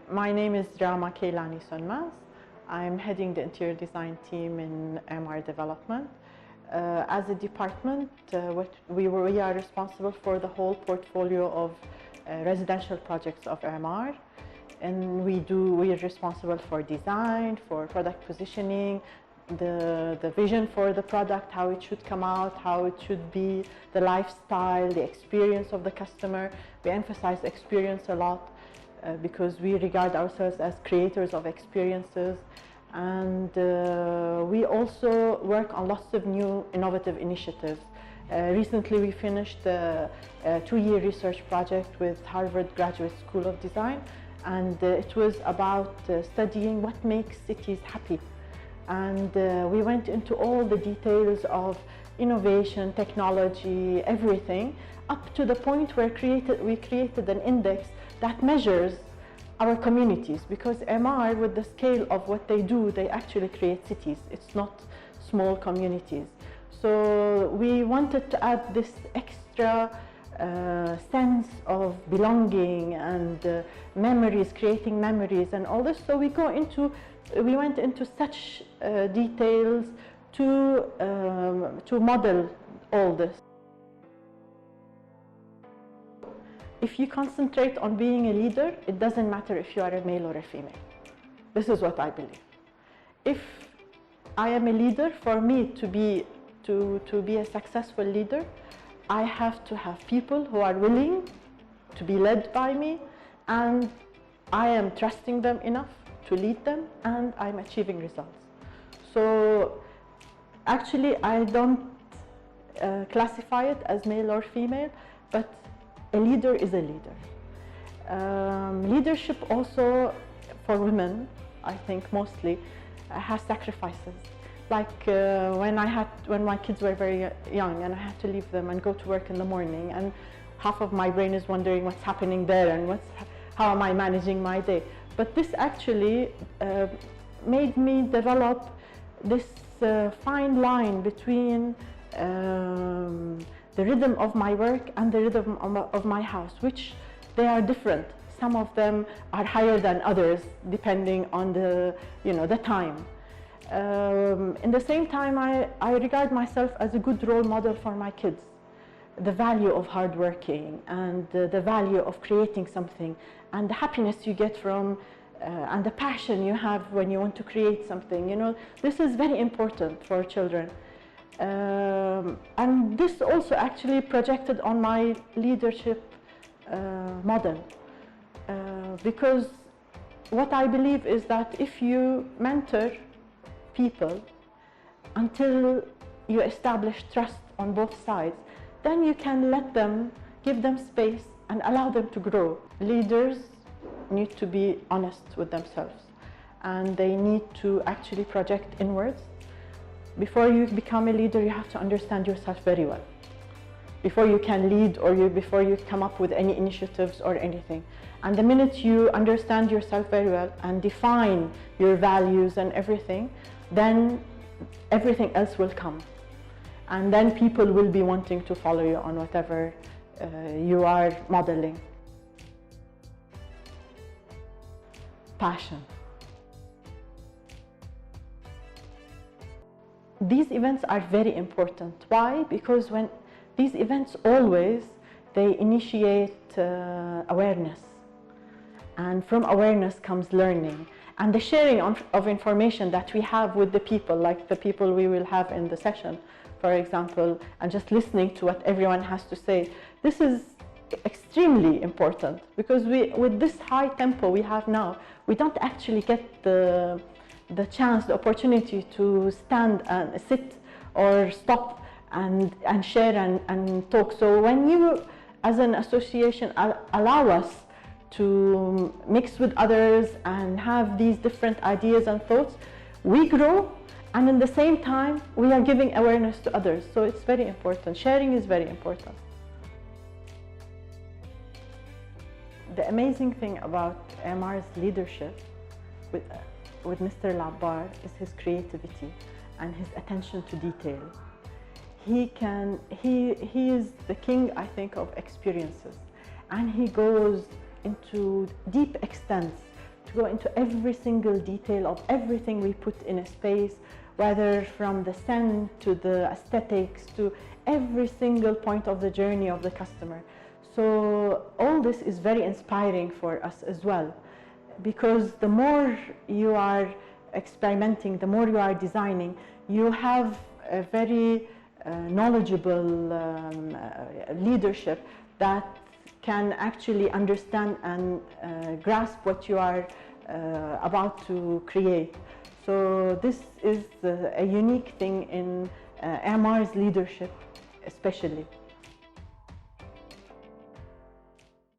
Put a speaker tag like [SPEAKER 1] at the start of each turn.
[SPEAKER 1] My name is Rama Keilani Sonmez. I'm heading the interior design team in EMAAR Development. As a department, we are responsible for the whole portfolio of residential projects of EMAAR. And we are responsible for design, for product positioning, the vision for the product, how it should come out, how it should be, the lifestyle, the experience of the customer. We emphasize experience a lot because we regard ourselves as creators of experiences. And we also work on lots of new innovative initiatives. Recently we finished a two-year research project with Harvard Graduate School of Design, and it was about studying what makes cities happy. And we went into all the details of innovation, technology, everything, up to the point where we created an index that measures our communities, because EMAAR, with the scale of what they do, they actually create cities. It's not small communities. So we wanted to add this extra sense of belonging and memories, creating memories and all this. So we went into such details to model all this. If you concentrate on being a leader, it doesn't matter if you are a male or a female. This is what I believe. If I am a leader, for me to be a successful leader, I have to have people who are willing to be led by me, and I am trusting them enough to lead them, and I'm achieving results. So actually I don't classify it as male or female, but a leader is a leader. Leadership also for women, I think mostly, has sacrifices. Like when my kids were very young and I had to leave them and go to work in the morning, and half of my brain is wondering what's happening there and how am I managing my day. But this actually made me develop this fine line between the rhythm of my work and the rhythm of my house, which they are different. Some of them are higher than others depending on the time. In the same time, I regard myself as a good role model for my kids. The value of hard working and the value of creating something and the happiness you get from and the passion you have when you want to create something. This is very important for children. And this also actually projected on my leadership model. Because what I believe is that if you mentor people until you establish trust on both sides, then you can give them space and allow them to grow. Leaders need to be honest with themselves, and they need to actually project inwards. Before you become a leader, you have to understand yourself very well before you can lead or before you come up with any initiatives or anything. And the minute you understand yourself very well and define your values and everything, then everything else will come. And then people will be wanting to follow you on whatever you are modeling. Passion. These events are very important. Why? Because when these events they initiate awareness. And from awareness comes learning. And the sharing of information that we have with the people, like the people we will have in the session, for example, and just listening to what everyone has to say. This is extremely important because with this high tempo we have now, we don't actually get the chance, the opportunity to stand and sit or stop and share and talk. So when you, as an association, allow us to mix with others and have these different ideas and thoughts, we grow, and in the same time we are giving awareness to others. So it's very important. Sharing is very important. The amazing thing about EMAAR's leadership with Mr. Labbar is his creativity and his attention to detail. He is the king, I think, of experiences, and he goes into deep extents go into every single detail of everything we put in a space, whether from the scent to the aesthetics to every single point of the journey of the customer. So all this is very inspiring for us as well, because the more you are experimenting, the more you are designing, you have a very knowledgeable leadership that can actually understand and grasp what you are about to create. So this is a unique thing in EMAAR's leadership especially.